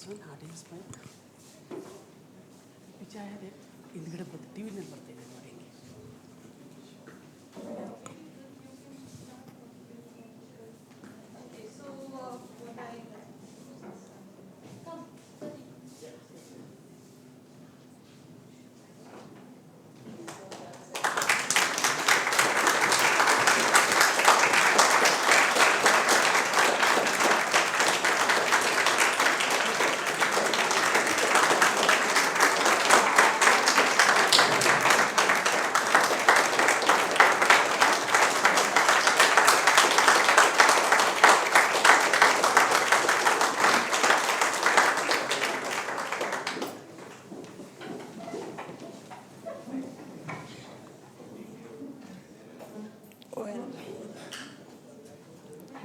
one audience mic. Which I had ಹಿಂದ್ಗಡೆ ಬರ್ತದೆ ಟಿವಿನಲ್ಲಿ ಬರ್ತಿದೆ ನೋಡಿ ಹಿಂಗೆ.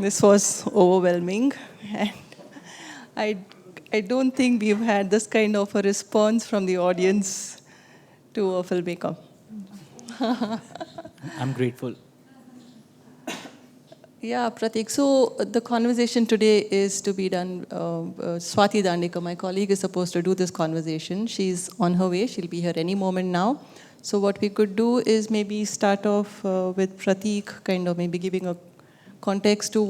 This was overwhelming, and I don't think we've had this kind of a response from the audience to a filmmaker. I'm grateful. Yeah, Prateek. So the conversation today is to be done. Swati Dandekar, my colleague, is supposed to do this conversation. She's on her way. She'll be here any moment now. So what we could do is maybe start off with Prateek, kind of maybe giving a context to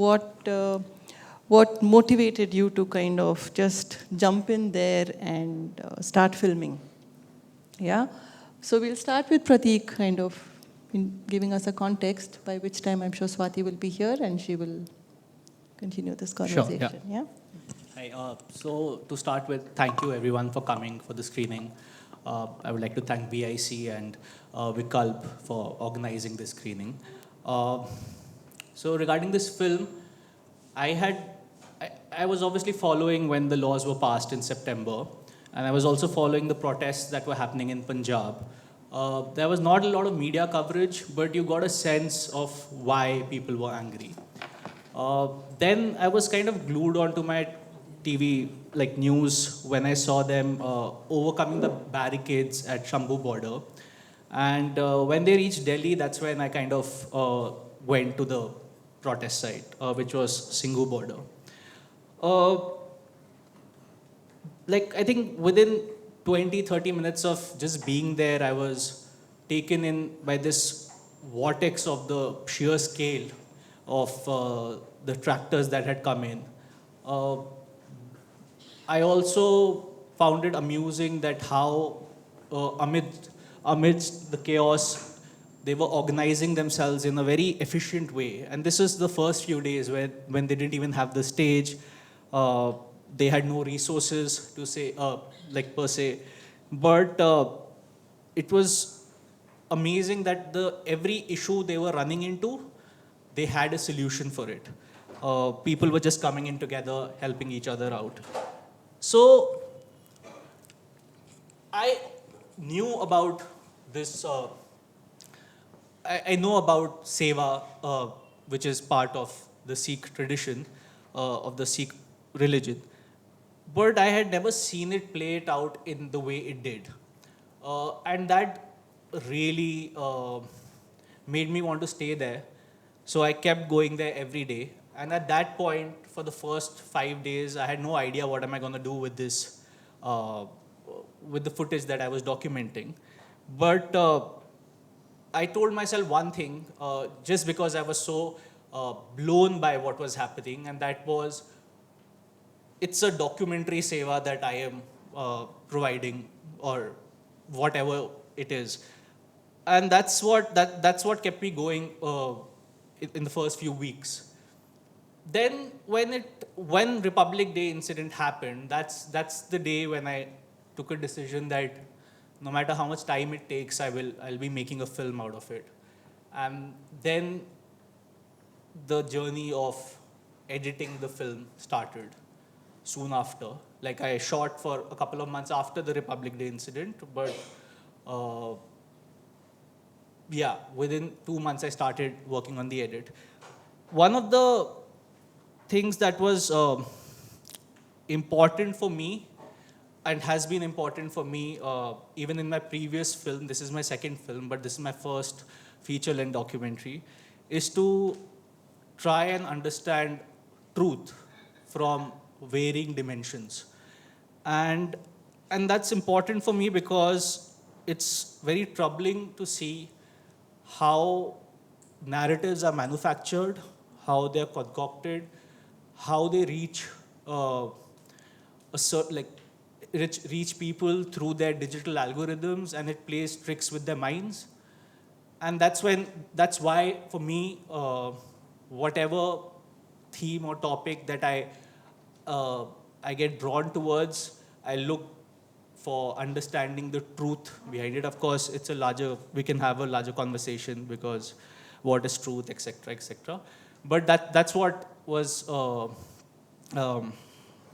what motivated you to kind of just jump in there and start filming. Yeah? So we'll start with Prateek kind of giving us a context, by which time I'm sure Swati will be here and she will continue this conversation. Sure, yeah. Hi, so to start with, thank you everyone for coming for the screening. I would like to thank BIC and Vikalp for organizing this screening. So regarding this film, I was obviously following when the laws were passed in September, and I was also following the protests that were happening in Punjab. There was not a lot of media coverage, but you got a sense of why people were angry. Then I was kind of glued onto my TV, like news, when I saw them overcoming the barricades at Shambhu border. And when they reached Delhi, that's when I kind of went to the protest site, which was Singhu border. Like I think within 20-30 minutes of just being there, I was taken in by this vortex of the sheer scale of the tractors that had come in. I also found it amusing that how amidst the chaos, they were organizing themselves in a very efficient way. And this is the first few days when they didn't even have the stage. They had no resources to say, like per se. But it was amazing that every issue they were running into, they had a solution for it. People were just coming in together, helping each other out. So I knew about this. I know about Seva, which is part of the Sikh tradition, of the Sikh religion. But I had never seen it play it out in the way it did. And that really made me want to stay there. So I kept going there every day. And at that point, for the first 5 days, I had no idea what am I going to do with this, with the footage that I was documenting. But I told myself one thing, just because I was so blown by what was happening, and that was, it's a documentary seva that I am providing, or whatever it is. And that's what kept me going in the first few weeks. Then when Republic Day incident happened, that's the day when I took a decision that no matter how much time it takes, I'll be making a film out of it. And then the journey of editing the film started soon after. Like I shot for a couple of months after the Republic Day incident, but yeah, within 2 months I started working on the edit. One of the things that was important for me and has been important for me even in my previous film, this is my second film, but this is my first feature-length documentary, is to try and understand truth from varying dimensions. and that's important for me because it's very troubling to see how narratives are manufactured, how they're concocted, how they reach a certain like reach people through their digital algorithms, and it plays tricks with their minds. And that's why for me, whatever theme or topic that I get drawn towards, I look for understanding the truth behind it. Of course, we can have a larger conversation because what is truth, etc., etc. But that's what was the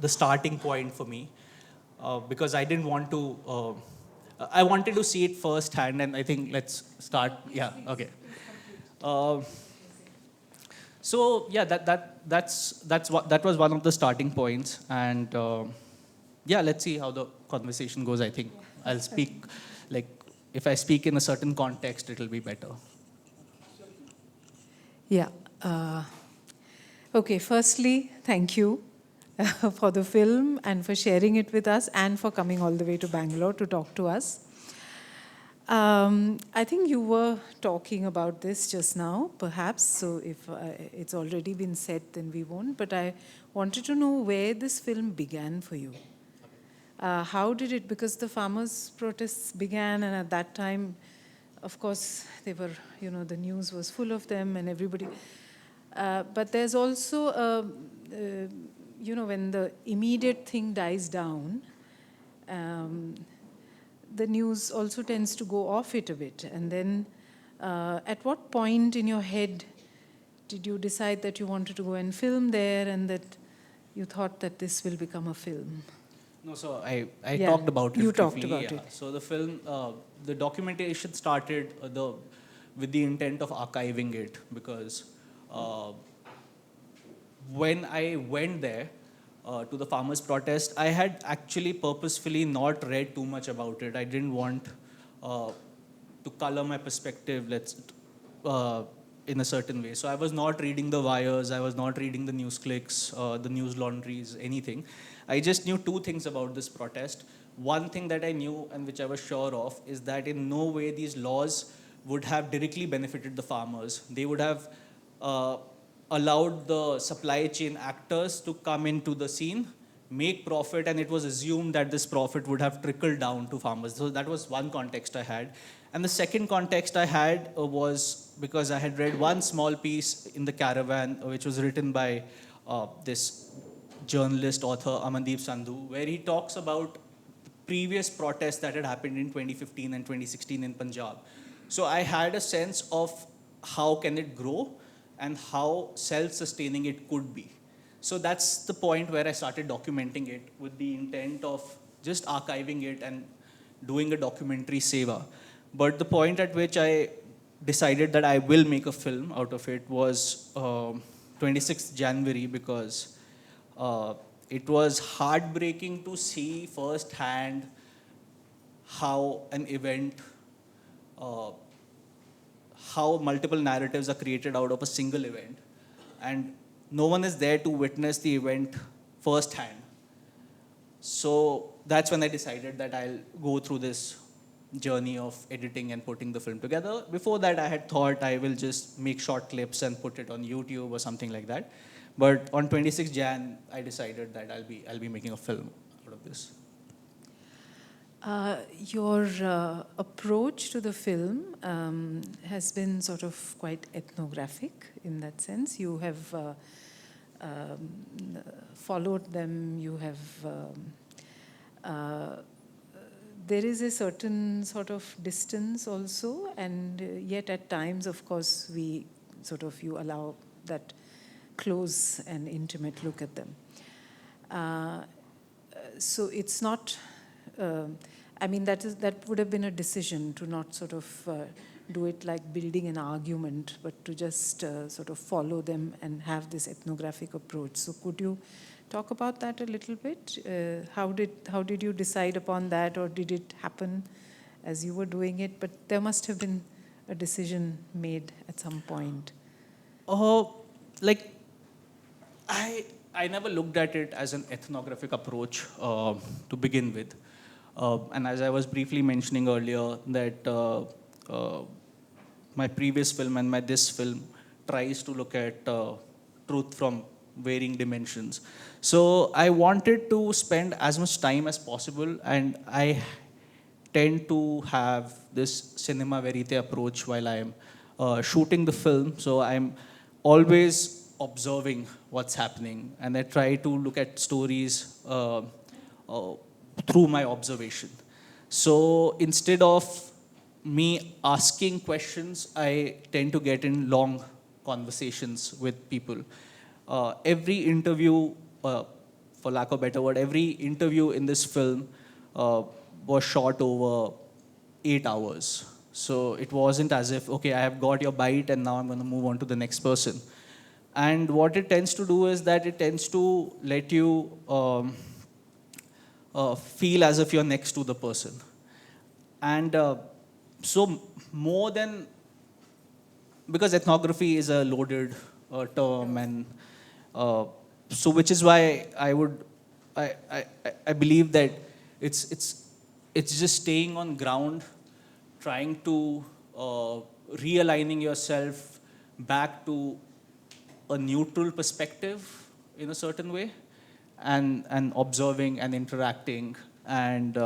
starting point for me, because I didn't want to. I wanted to see it firsthand, and I think let's start. Yeah. Okay. Uh, so yeah, that was one of the starting points, and yeah, let's see how the conversation goes. I think I'll speak like if I speak in a certain context, it'll be better. Yeah. Okay, firstly, thank you for the film and for sharing it with us and for coming all the way to Bangalore to talk to us. I think you were talking about this just now, perhaps, so if it's already been said, then we won't. But I wanted to know where this film began for you. How did it, because the farmers' protests began, and at that time, of course, they were, the news was full of them and everybody. But there's also, when the immediate thing dies down, the news also tends to go off it a bit. And then at what point in your head did you decide that you wanted to go and film there and that you thought that this will become a film? No, so I talked about it. You briefly, talked about yeah. it. So the film, the documentation started with the intent of archiving it, because when I went there to the farmers' protest, I had actually purposefully not read too much about it. I didn't want to color my perspective, in a certain way. So I was not reading the wires, I was not reading the news clicks, the news laundries, anything. I just knew two things about this protest. One thing that I knew and which I was sure of is that in no way these laws would have directly benefited the farmers. They would have allowed the supply chain actors to come into the scene, make profit, and it was assumed that this profit would have trickled down to farmers. So that was one context I had. And the second context I had was because I had read one small piece in the Caravan, which was written by this journalist, author Amandeep Sandhu, where he talks about previous protests that had happened in 2015 and 2016 in Punjab. So I had a sense of how can it grow and how self-sustaining it could be. So that's the point where I started documenting it with the intent of just archiving it and doing a documentary seva. But the point at which I decided that I will make a film out of it was 26th January, because it was heartbreaking to see firsthand how an event, how multiple narratives are created out of a single event, and no one is there to witness the event firsthand. So that's when I decided that I'll go through this journey of editing and putting the film together. Before that, I had thought I will just make short clips and put it on YouTube or something like that. But on 26 Jan, I decided that I'll be making a film out of this. Your approach to the film has been sort of quite ethnographic in that sense. You have followed them, you have... there is a certain sort of distance also, and yet at times, of course, you allow that close and intimate look at them. So it's not... that would have been a decision to not sort of do it like building an argument, but to just sort of follow them and have this ethnographic approach. So could you talk about that a little bit? How did you decide upon that, or did it happen as you were doing it? But there must have been a decision made at some point. I never looked at it as an ethnographic approach to begin with. And as I was briefly mentioning earlier, that my previous film and this film tries to look at truth from varying dimensions. So I wanted to spend as much time as possible, and I tend to have this cinema verite approach while I am shooting the film. So I'm always observing what's happening, and I try to look at stories through my observation. So instead of me asking questions, I tend to get in long conversations with people. Every interview, for lack of a better word, every interview in this film was shot over 8 hours. So it wasn't as if, okay, I have got your bite and now I'm going to move on to the next person. And what it tends to do is that it tends to let you feel as if you're next to the person. And so more than, because ethnography is a loaded term, and so which is why I believe that it's just staying on ground, trying to realigning yourself back to a neutral perspective in a certain way, and observing and interacting and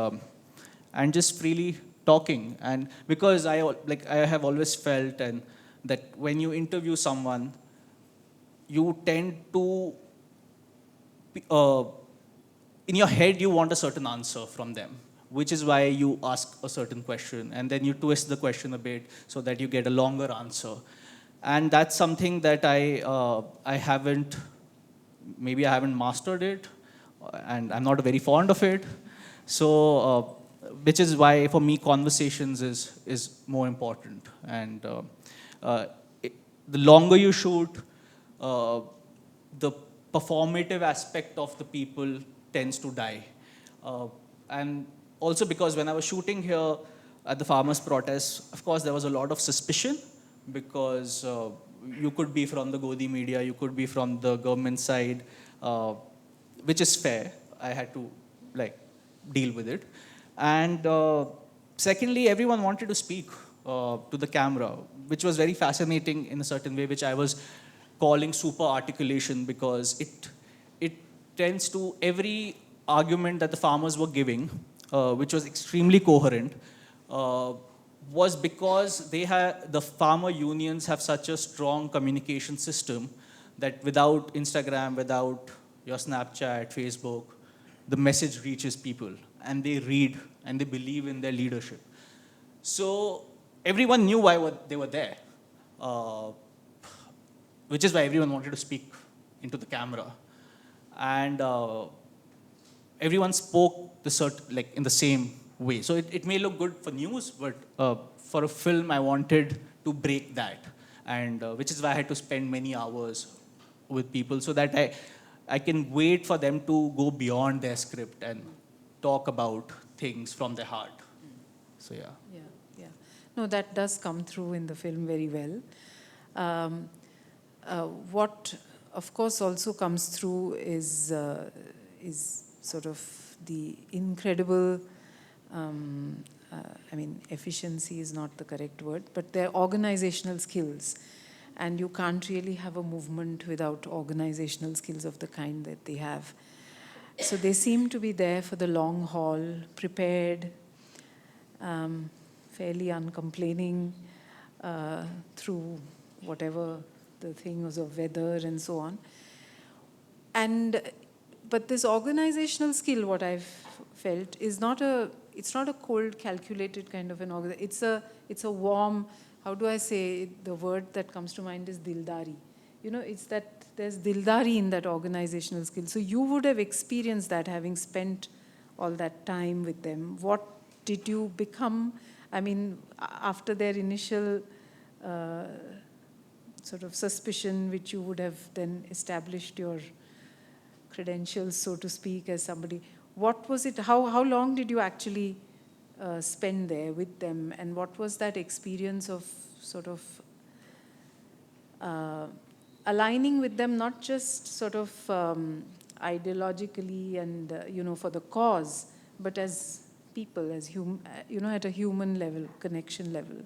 just freely talking. And because I have always felt and that when you interview someone, you tend to in your head you want a certain answer from them, which is why you ask a certain question and then you twist the question a bit so that you get a longer answer. And that's something that I haven't mastered it, and I'm not very fond of it. So, which is why for me conversations is more important. And the longer you shoot, the performative aspect of the people tends to die. And also because when I was shooting here at the farmers' protests, of course there was a lot of suspicion, because you could be from the Godi media, you could be from the government side, which is fair. I had to deal with it. And secondly, everyone wanted to speak to the camera, which was very fascinating in a certain way, which I was calling super articulation, because it tends to, every argument that the farmers were giving, which was extremely coherent, was because the farmer unions have such a strong communication system that without Instagram, without your Snapchat, Facebook, the message reaches people and they read and they believe in their leadership. So everyone knew why they were there, which is why everyone wanted to speak into the camera. And everyone spoke in the same way. So it may look good for news, but for a film, I wanted to break that. And which is why I had to spend many hours with people so that I can wait for them to go beyond their script and talk about things from their heart. So yeah. Yeah. No, that does come through in the film very well. What, of course, also comes through is sort of the incredible, efficiency is not the correct word, but their organizational skills. And you can't really have a movement without organizational skills of the kind that they have. So they seem to be there for the long haul, prepared, fairly uncomplaining through whatever the thing was of weather and so on. But this organizational skill, what I've felt, it's not a cold, calculated kind of an organization. It's a warm, how do I say, the word that comes to mind is dildari. It's that there's dildari in that organizational skill. So you would have experienced that, having spent all that time with them. What did you become? After their initial sort of suspicion, which you would have then established your credentials, so to speak, as somebody. What was it? How long did you actually spend there with them? And what was that experience of sort of aligning with them, not just sort of ideologically and, for the cause, but as people, as at a human level, connection level.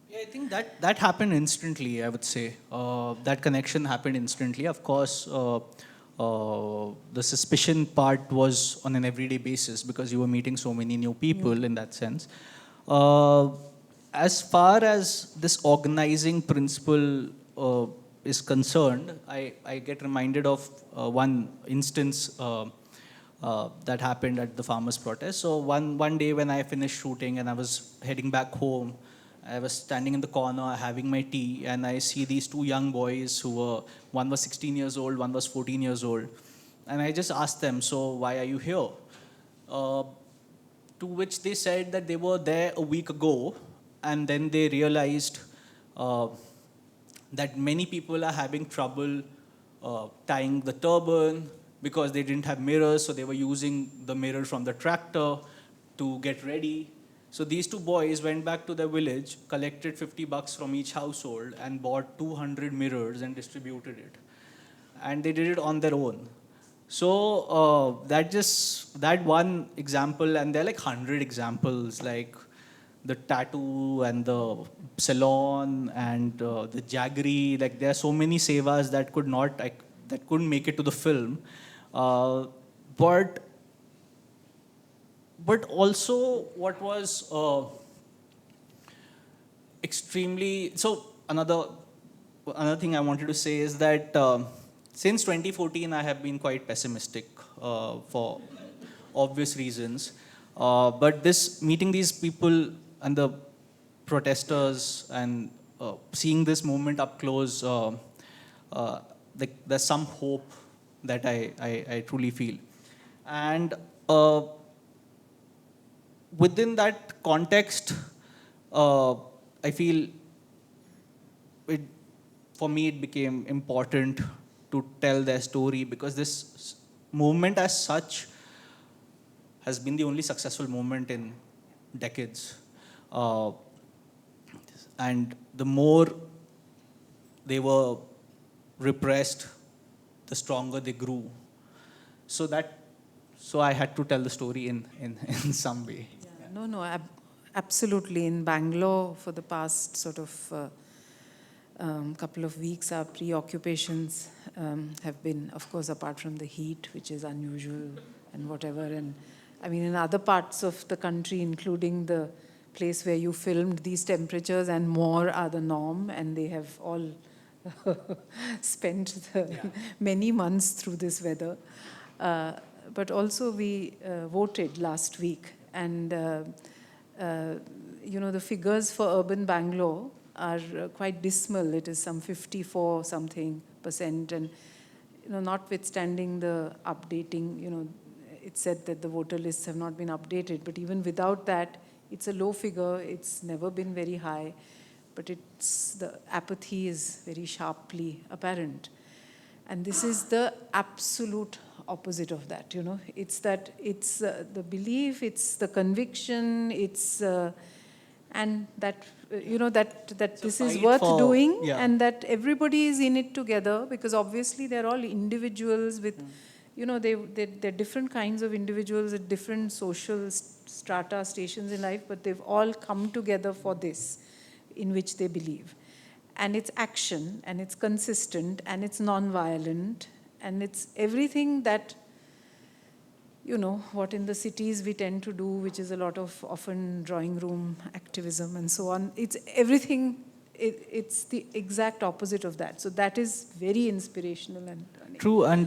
Yeah, I think that happened instantly, I would say. That connection happened instantly. Of course, the suspicion part was on an everyday basis because you were meeting so many new people in that sense. As far as this organizing principle is concerned, I get reminded of one instance that happened at the farmers' protest. So one day when I finished shooting and I was heading back home, I was standing in the corner having my tea, and I see these two young boys one was 16 years old, one was 14 years old. And I just asked them, so why are you here? To which they said that they were there a week ago, and then they realized that many people are having trouble tying the turban because they didn't have mirrors, so they were using the mirror from the tractor to get ready. So these two boys went back to their village, collected $50 from each household, and bought 200 mirrors and distributed it. And they did it on their own. So that one example, and there are like 100 examples, like the tattoo and the salon and the jaggery. Like there are so many sevas that couldn't make it to the film, but also what was extremely so another thing I wanted to say is that since 2014 I have been quite pessimistic for obvious reasons, but meeting these people and the protesters and seeing this movement up close, there's some hope that I truly feel. And within that context, I feel for me it became important to tell their story, because this movement as such has been the only successful movement in decades. And the more they were repressed, the stronger they grew. So I had to tell the story in some way. Yeah. No, absolutely. In Bangalore, for the past sort of couple of weeks, our preoccupations have been, of course, apart from the heat, which is unusual and whatever. And I mean, in other parts of the country, including the place where you filmed, these temperatures and more are the norm, and they have all spent many months through this weather. But also we voted last week, and the figures for urban Bangalore are quite dismal. It is some 54-something%, and notwithstanding the updating, it said that the voter lists have not been updated, but even without that, it's a low figure. It's never been very high, but the apathy is very sharply apparent. And this is the absolute opposite of that, It's the belief, it's the conviction, it's and that that this is worth doing, and that everybody is in it together, because obviously they're all individuals with they're different kinds of individuals at different social strata, stations in life, but they've all come together for this in which they believe. And it's action, and it's consistent, and it's non-violent, and it's everything that, what in the cities we tend to do, which is a lot of often drawing room activism and so on. It's everything, it's the exact opposite of that. So that is very inspirational and turning. True, and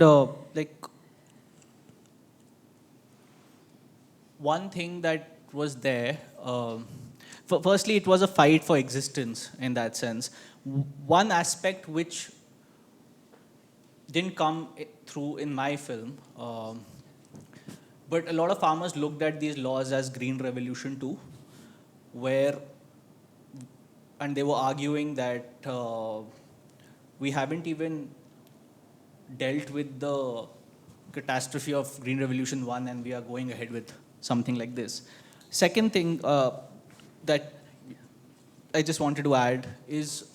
one thing that was there, firstly, it was a fight for existence in that sense. One aspect which didn't come through in my film, but a lot of farmers looked at these laws as green revolution too, and they were arguing that we haven't even dealt with the catastrophe of Green Revolution 1, and we are going ahead with something like this. Second thing that I just wanted to add is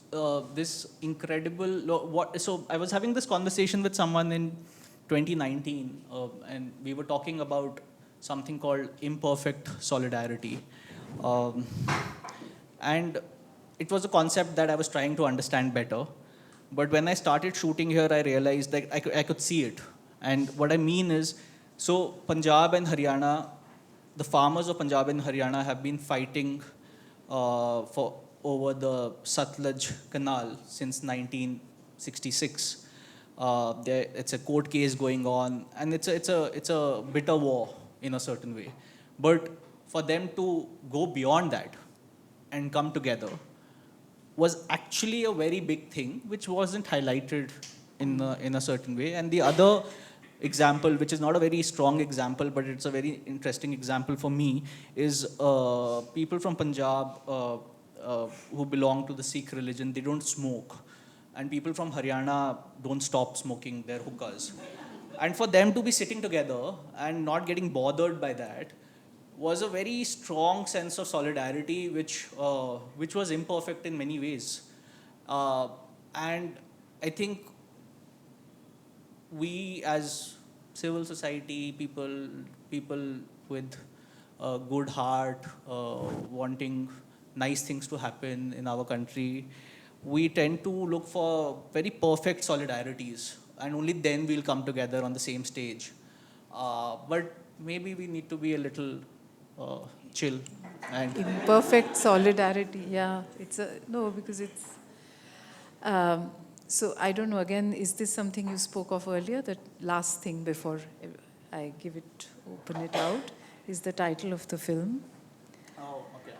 this incredible. So I was having this conversation with someone in 2019, and we were talking about something called imperfect solidarity, um, and it was a concept that I was trying to understand better. But when I started shooting here, I realized that I could see it. And what I mean is, so Punjab and Haryana, the farmers of Punjab and Haryana have been fighting for over the Sutlej Canal since 1966. It's a court case going on, and it's a bitter war in a certain way. But for them to go beyond that and come together was actually a very big thing, which wasn't highlighted in a certain way. And the other example, which is not a very strong example, but it's a very interesting example for me, is people from Punjab who belong to the Sikh religion, they don't smoke. And people from Haryana don't stop smoking their hookahs. And for them to be sitting together and not getting bothered by that was a very strong sense of solidarity, which was imperfect in many ways. And I think we as civil society, people with a good heart, wanting nice things to happen in our country, we tend to look for very perfect solidarities, and only then we'll come together on the same stage. But maybe we need to be a little chill and Imperfect solidarity, yeah. Because it's. So I don't know, again, is this something you spoke of earlier? That last thing before I open it out, is the title of the film. Oh, okay.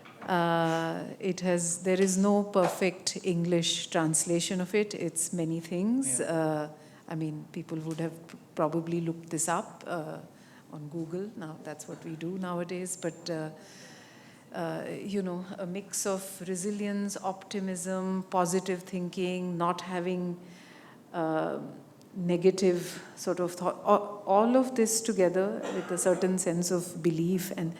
There is no perfect English translation of it. It's many things. Yeah. I mean, people would have probably looked this up on Google. Now, that's what we do nowadays. But, a mix of resilience, optimism, positive thinking, not having negative sort of thought. All of this together with a certain sense of belief. And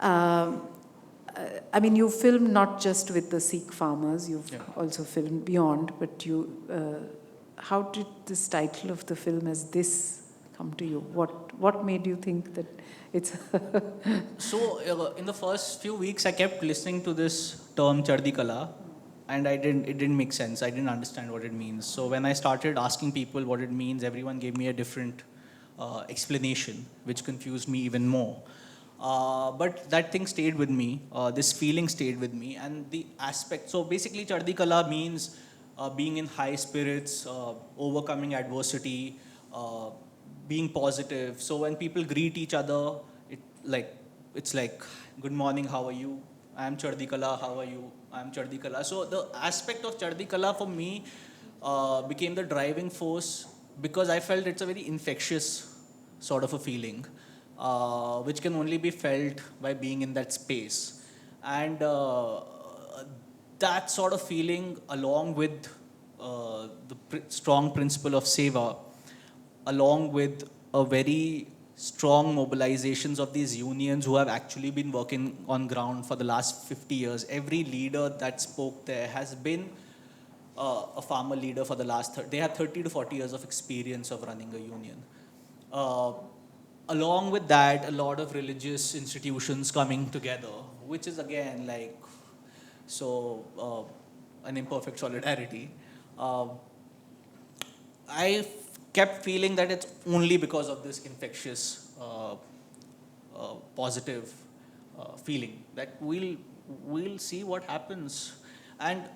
I mean, you filmed not just with the Sikh farmers, you've also filmed beyond, but how did this title of the film as this come to you? What made you think that it's... So in the first few weeks, I kept listening to this term Chardi Kala, and it didn't make sense. I didn't understand what it means. So when I started asking people what it means, everyone gave me a different explanation, which confused me even more. But that thing stayed with me. This feeling stayed with me, and the aspect. So basically, Chardi Kala means being in high spirits, overcoming adversity, being positive. So when people greet each other, it's like, good morning, how are you? I'm Chardi Kala, how are you? I'm Chardi Kala. So the aspect of Chardi Kala for me became the driving force, because I felt it's a very infectious sort of a feeling, which can only be felt by being in that space. And that sort of feeling, along with the strong principle of seva, along with a very strong mobilizations of these unions who have actually been working on ground for the last 50 years. Every leader that spoke there has been a farmer leader for the last they have 30 to 40 years of experience of running a union. Along with that, a lot of religious institutions coming together, which is again an imperfect solidarity. I kept feeling that it's only because of this infectious, positive feeling that we'll see what happens. And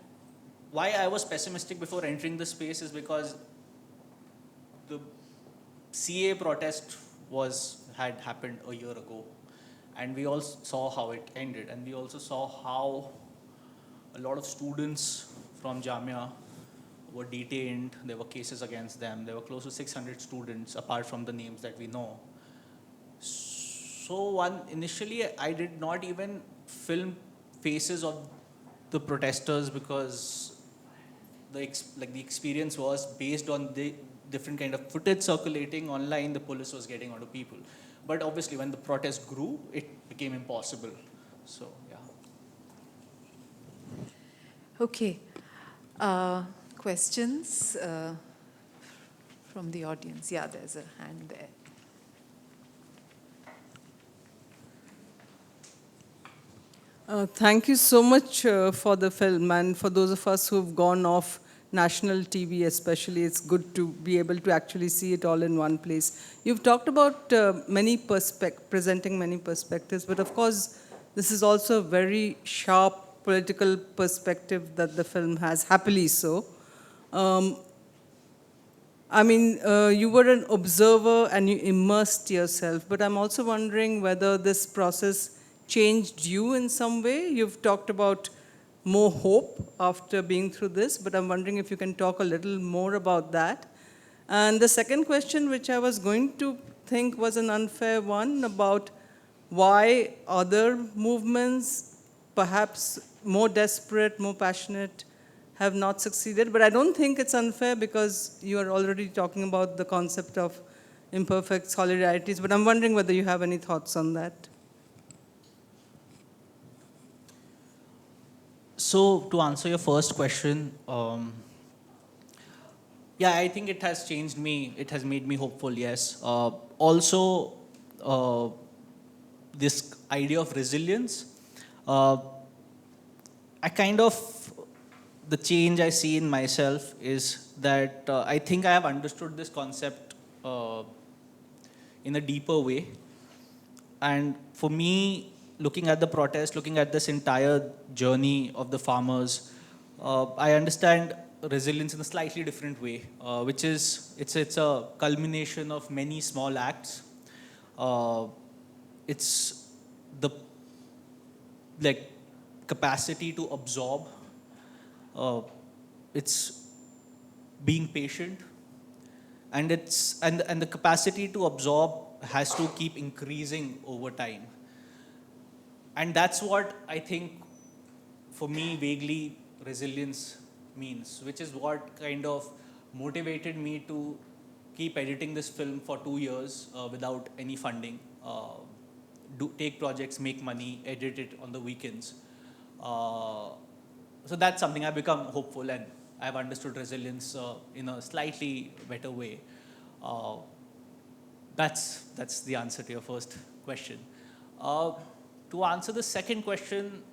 why I was pessimistic before entering the space is because the CA protest had happened a year ago, and we all saw how it ended, and we also saw how a lot of students from Jamia were detained. There were cases against them. There were close to 600 students, apart from the names that we know. So initially, I did not even film faces of the protesters, because the experience was based on the different kind of footage circulating online. The police was getting onto people. But obviously, when the protest grew, it became impossible. So, yeah. Okay. Questions from the audience? Yeah, there's a hand there. Thank you so much for the film, and for those of us who've gone off national TV especially, it's good to be able to actually see it all in one place. You've talked about presenting many perspectives, but of course, this is also a very sharp political perspective that the film has, happily so. I mean, you were an observer and you immersed yourself, but I'm also wondering whether this process changed you in some way. You've talked about more hope after being through this, but I'm wondering if you can talk a little more about that. And the second question, which I was going to think was an unfair one, about why other movements, perhaps more desperate, more passionate, have not succeeded. But I don't think it's unfair because you are already talking about the concept of imperfect solidarities. But I'm wondering whether you have any thoughts on that. So to answer your first question, yeah, I think it has changed me. It has made me hopeful, yes. Also, this idea of resilience, I kind of, the change I see in myself is that I think I have understood this concept in a deeper way. And for me, looking at the protest, looking at this entire journey of the farmers, I understand resilience in a slightly different way, which is, it's a culmination of many small acts. It's the capacity to absorb. It's being patient, and and the capacity to absorb has to keep increasing over time. And that's what I think, for me, vaguely resilience means, which is what kind of motivated me to keep editing this film for 2 years without any funding. Take projects, make money, edit it on the weekends. So that's something I've become hopeful, and I've understood resilience in a slightly better way. That's the answer to your first question. To answer the second question,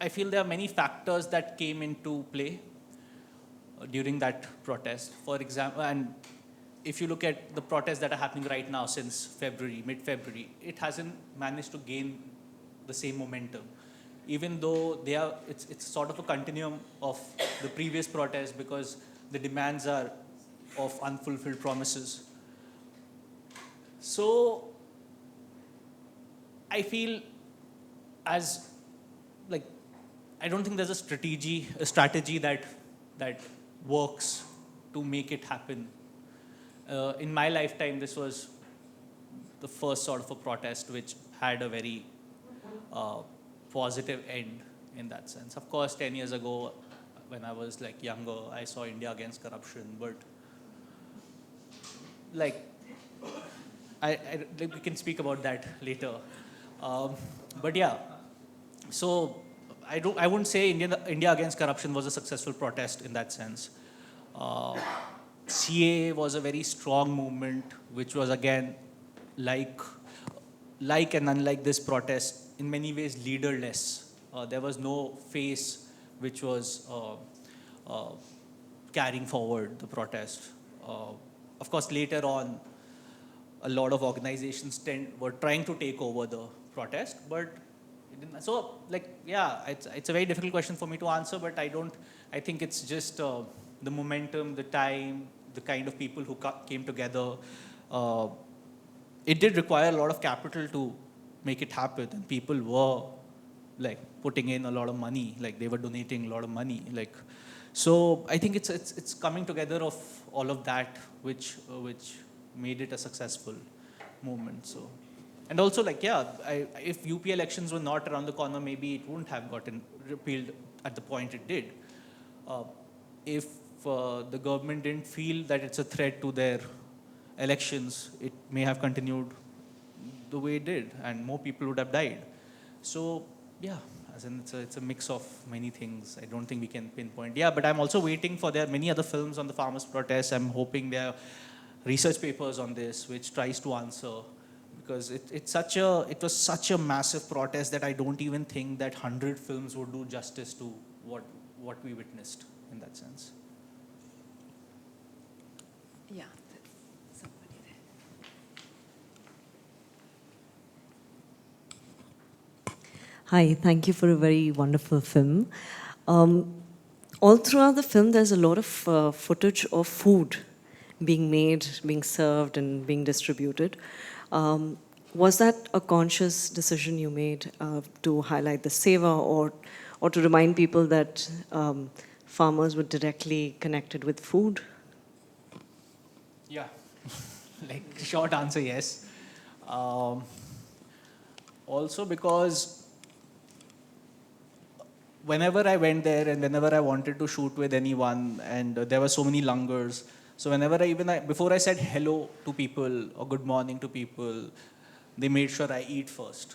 I feel there are many factors that came into play during that protest. For example, and if you look at the protests that are happening right now since February, mid-February, it hasn't managed to gain the same momentum. Even though it's sort of a continuum of the previous protests, because the demands are of unfulfilled promises. So I feel I don't think there's a strategy that works to make it happen. In my lifetime, this was the first sort of a protest which had a very positive end in that sense. Of course, 10 years ago, when I was younger, I saw India against corruption, but we can speak about that later. But yeah, so I wouldn't say India against corruption was a successful protest in that sense. CA was a very strong movement, which was again like and unlike this protest, in many ways leaderless. There was no face which was carrying forward the protest. Of course, later on, a lot of organizations were trying to take over the protest, but it didn't. So, it's a very difficult question for me to answer, but I think it's just the momentum, the time, the kind of people who came together. It did require a lot of capital to make it happen, and people were putting in a lot of money, they were donating a lot of money, so I think it's coming together of all of that which made it a successful movement. So, and also if UP elections were not around the corner, maybe it wouldn't have gotten repealed at the point it did. If the government didn't feel that it's a threat to their elections, it may have continued the way it did, and more people would have died. So, yeah, As in it's a mix of many things. I don't think we can pinpoint. Yeah, but I'm also waiting for, there are many other films on the farmers' protests. I'm hoping there are research papers on this which tries to answer, because it was such a massive protest that I don't even think that 100 films would do justice to what we witnessed in that sense. Yeah, somebody there. Hi, thank you for a very wonderful film. All throughout the film, there's a lot of footage of food being made, being served, and being distributed. Was that a conscious decision you made to highlight the seva, or to remind people that farmers were directly connected with food? Yeah, like short answer, yes. Also because whenever I went there and whenever I wanted to shoot with anyone, and there were so many langurs, so whenever before I said hello to people or good morning to people, they made sure I eat first.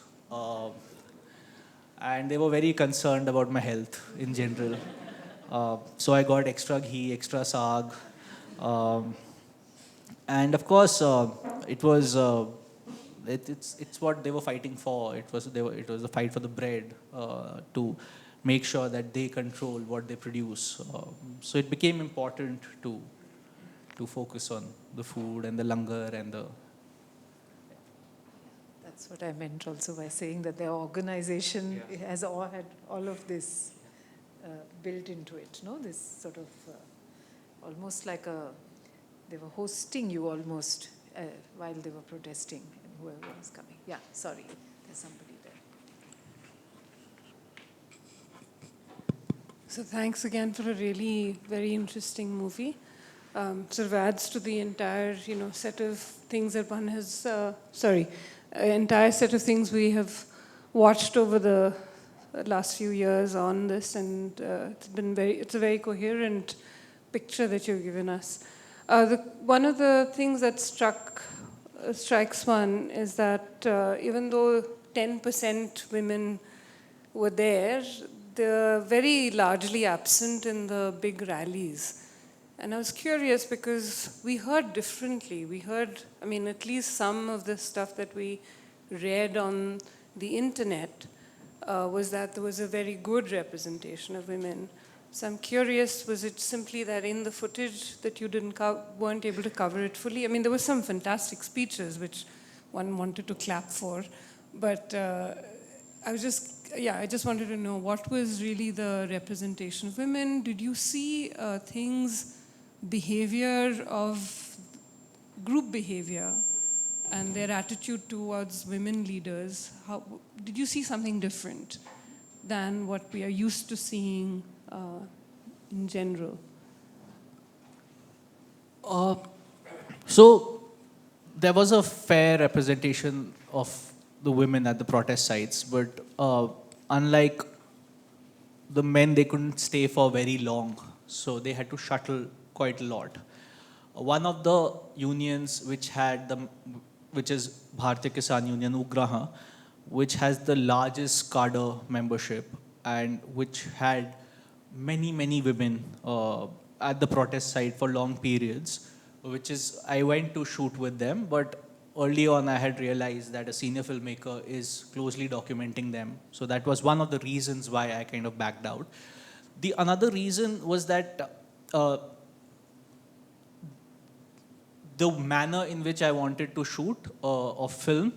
And they were very concerned about my health in general. So I got extra ghee, extra saag. And of course, it's what they were fighting for. It was a fight for the bread, to make sure that they control what they produce. So it became important to focus on the food and the langar and the. That's what I meant also by saying that their organization has had all of this built into it, no? This sort of almost like they were hosting you almost while they were protesting, and whoever was coming. Yeah, sorry, there's somebody there. So thanks again for a really very interesting movie. Sort of adds to the entire, set of things that one has. Entire set of things we have watched over the last few years on this, and it's a very coherent picture that you've given us. One of the things that strikes one is that even though 10% women were there, they're very largely absent in the big rallies. And I was curious because we heard differently. We heard, at least some of the stuff that we read on the internet was that there was a very good representation of women. So I'm curious, was it simply that in the footage that you weren't able to cover it fully? There were some fantastic speeches which one wanted to clap for, but I just wanted to know, what was really the representation of women? Did you see behavior of group behavior and their attitude towards women leaders? Did you see something different than what we are used to seeing in general? So there was a fair representation of the women at the protest sites, but unlike the men, they couldn't stay for very long, so they had to shuttle quite a lot. One of the unions which is Bharatiya Kisan Union, Ugraha, which has the largest cadre membership and which had many women at the protest site for long periods, I went to shoot with them, but early on I had realized that a senior filmmaker is closely documenting them. So that was one of the reasons why I kind of backed out. The another reason was that the manner in which I wanted to shoot or film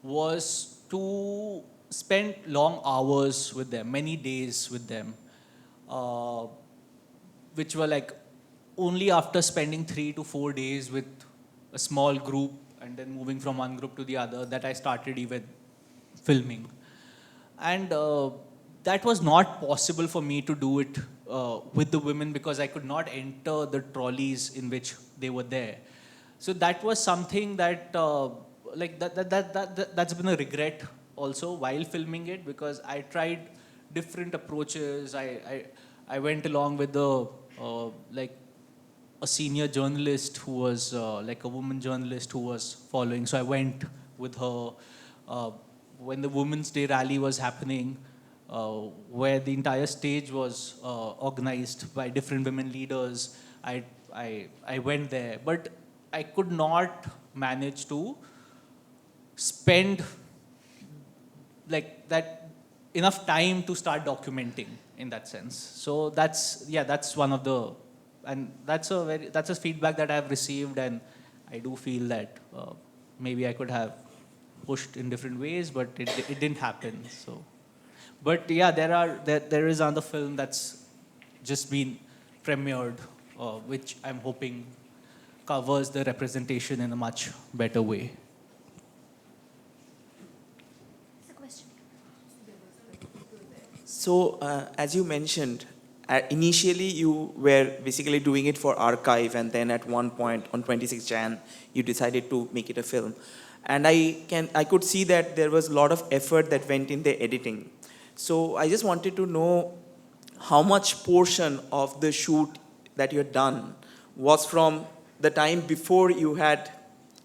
was to spend long hours with them, many days with them, which were like only after spending 3 to 4 days with a small group and then moving from one group to the other that I started even filming. And that was not possible for me to do it with the women because I could not enter the trolleys in which they were there. So that was something that that's been a regret also while filming it, because I tried different approaches. I went along with a senior journalist who was like a woman journalist who was following. So I went with her when the Women's Day rally was happening. where the entire stage was organized by different women leaders. I went there, but I could not manage to spend like that enough time to start documenting in that sense. So that's one of the, and that's a feedback that I've received, and I do feel that maybe I could have pushed in different ways, but it didn't happen. So, but yeah, there is another film that's just been premiered, which I'm hoping covers the representation in a much better way. So, as you mentioned, initially you were basically doing it for archive, and then at one point on 26 Jan, you decided to make it a film. And I could see that there was a lot of effort that went in the editing. So I just wanted to know how much portion of the shoot that you had done was from the time before you had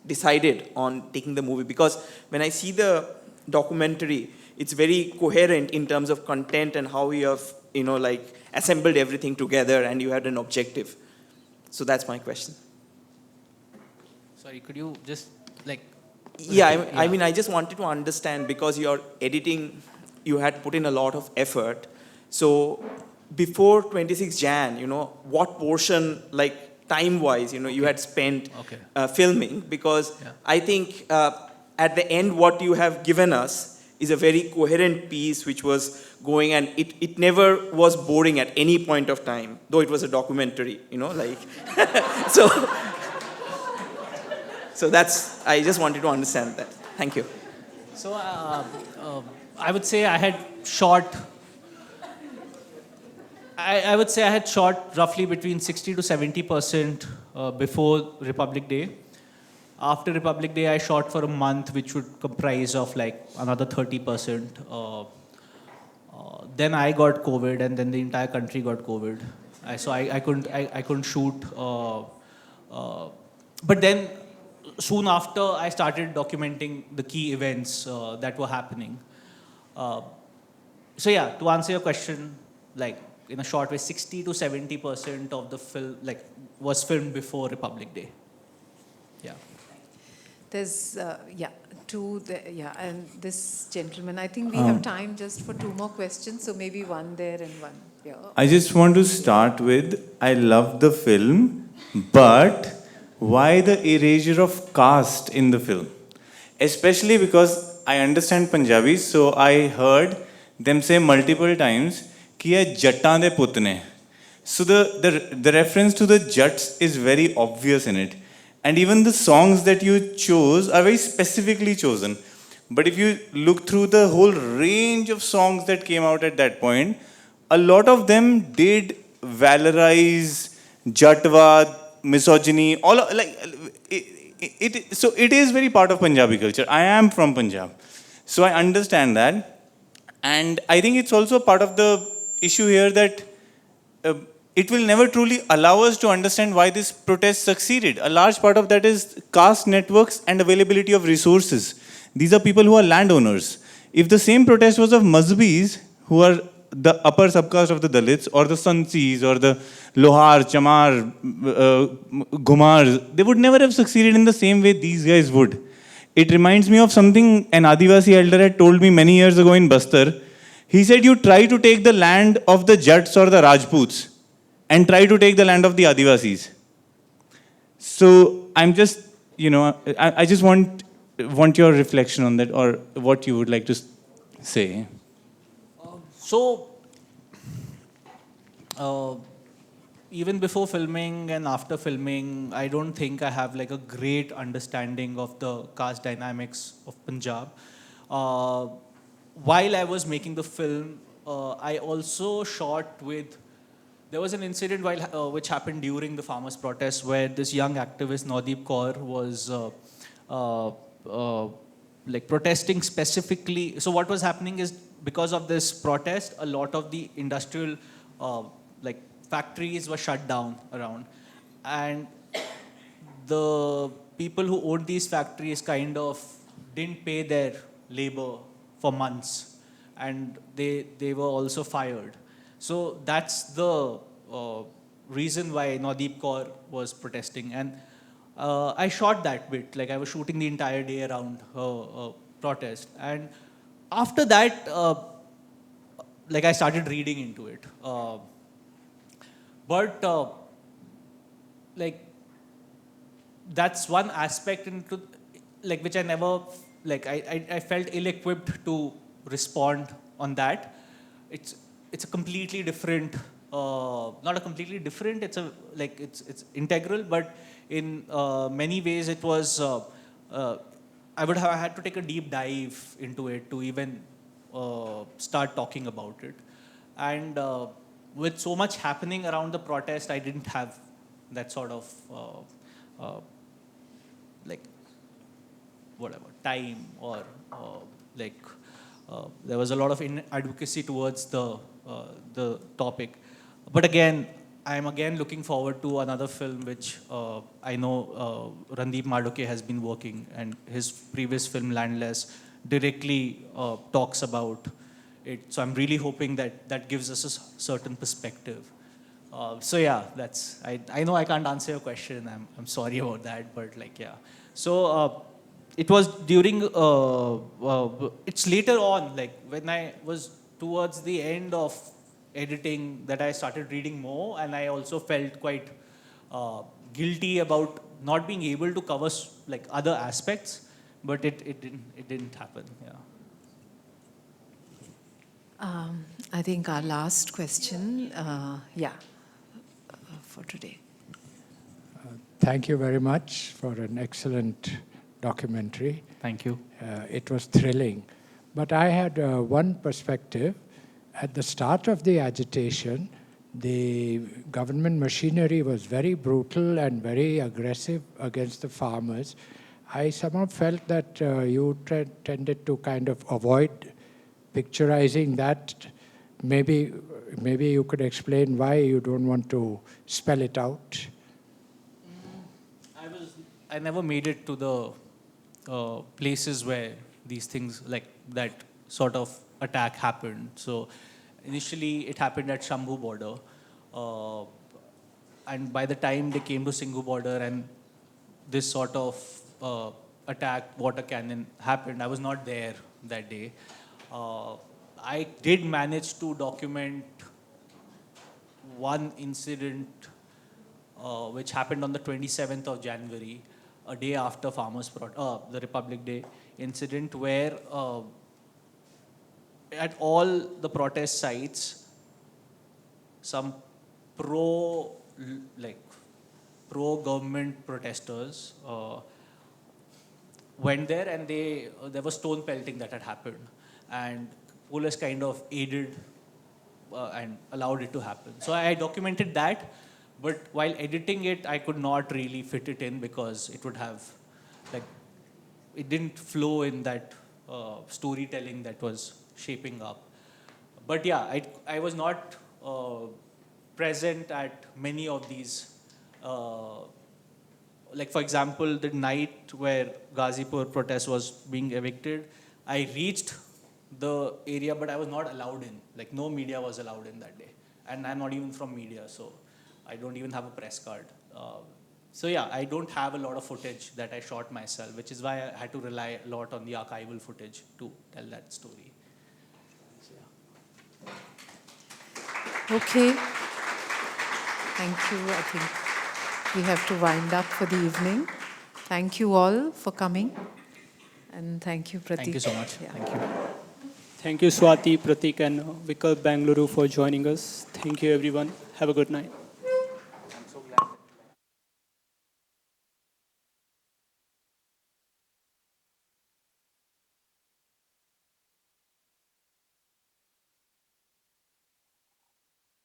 decided on taking the movie. Because when I see the documentary, it's very coherent in terms of content and how you have, like assembled everything together and you had an objective. So that's my question. Sorry, could you just like... Yeah, I mean, I just wanted to understand, because your editing, you had put in a lot of effort. So before 26 Jan, what portion, like time-wise, you had spent filming? Because I think at the end, what you have given us is a very coherent piece which was going, and it never was boring at any point of time, though it was a documentary, like... So that's, I just wanted to understand that. Thank you. So I would say I had shot, I would say I had shot roughly between 60 to 70% before Republic Day. After Republic Day, I shot for a month, which would comprise of like another 30%. Then I got COVID, and then the entire country got COVID. So I couldn't shoot. But then soon after, I started documenting the key events that were happening. So yeah, to answer your question, like in a short way, 60 to 70% of the film was filmed before Republic Day. Yeah. There's, and this gentleman, I think we have time just for 2 more questions, so maybe one there and one here. I just want to start with, I love the film, but why the erasure of caste in the film? Especially because I understand Punjabi, so I heard them say multiple times, कि ये जट्टां दे पुत ने. So the reference to the Jats is very obvious in it. And even the songs that you chose are very specifically chosen. But if you look through the whole range of songs that came out at that point, a lot of them did valorize Jatwad, misogyny, so it is very part of Punjabi culture. I am from Punjab, so I understand that. And I think it's also part of the issue here that it will never truly allow us to understand why this protest succeeded. A large part of that is caste networks and availability of resources. These are people who are landowners. If the same protest was of Mazhabis, who are the upper subcaste of the Dalits, or the Sansis, or the Lohar, Chamar, Ghumars, they would never have succeeded in the same way these guys would. It reminds me of something an Adivasi elder had told me many years ago in Bastar. He said, you try to take the land of the Jats or the Rajputs, and try to take the land of the Adivasis. So I'm just, I just want your reflection on that, or what you would like to say. So, even before filming and after filming, I don't think I have like a great understanding of the caste dynamics of Punjab. While I was making the film, I also shot with... There was an incident which happened during the farmers' protest, where this young activist, Naudeep Kaur, was protesting specifically. So what was happening is, because of this protest, a lot of the industrial factories were shut down around. And the people who owned these factories kind of didn't pay their labor for months, and they were also fired. So that's the reason why Nadeep Kaur was protesting. And I shot that bit, like I was shooting the entire day around protest. And after that, like I started reading into it. But like that's one aspect into like which I never like I felt ill-equipped to respond on that. It's a completely different, not a completely different. It's a like it's integral, but in many ways it was. I would have had to take a deep dive into it to even start talking about it, and with so much happening around the protest, I didn't have that sort of like whatever time or like there was a lot of advocacy towards the topic. But again, I'm again looking forward to another film which I know Randeep Maduke has been working, and his previous film Landless directly talks about it. So I'm really hoping that that gives us a certain perspective. So yeah, that's I know I can't answer your question. I'm sorry about that, but like yeah. So it was during it's later on, like when I was towards the end of editing, that I started reading more, and I also felt quite guilty about not being able to cover like other aspects, but it didn't happen. Yeah. I think our last question, for today. Thank you very much for an excellent documentary. Thank you. It was thrilling. But I had one perspective. At the start of the agitation, the government machinery was very brutal and very aggressive against the farmers. I somehow felt that you tended to kind of avoid picturizing that. Maybe you could explain why you don't want to spell it out. I never made it to the places where these things like that sort of attack happened. So initially it happened at Shambhu border, and by the time they came to Singhu border and this sort of attack, water cannon happened, I was not there that day. I did manage to document one incident which happened on the 27th of January, a day after the Republic Day incident, where at all the protest sites, some pro-government protesters went there, and there was stone pelting that had happened, and police kind of aided and allowed it to happen. So I documented that, but while editing it, I could not really fit it in because it would have, like, it didn't flow in that storytelling that was shaping up. But yeah, I was not present at many of these, like for example, the night where Ghazipur protest was being evicted, I reached the area, but I was not allowed in. Like no media was allowed in that day. And I'm not even from media, so I don't even have a press card. So yeah, I don't have a lot of footage that I shot myself, which is why I had to rely a lot on the archival footage to tell that story. So, yeah. Okay. Thank you. I think we have to wind up for the evening. Thank you all for coming. And thank you, Prateek. Thank you so much. Yeah. Thank you. Thank you, Swati, Prateek, and Vikalp Bangalore for joining us. Thank you, everyone. Have a good night.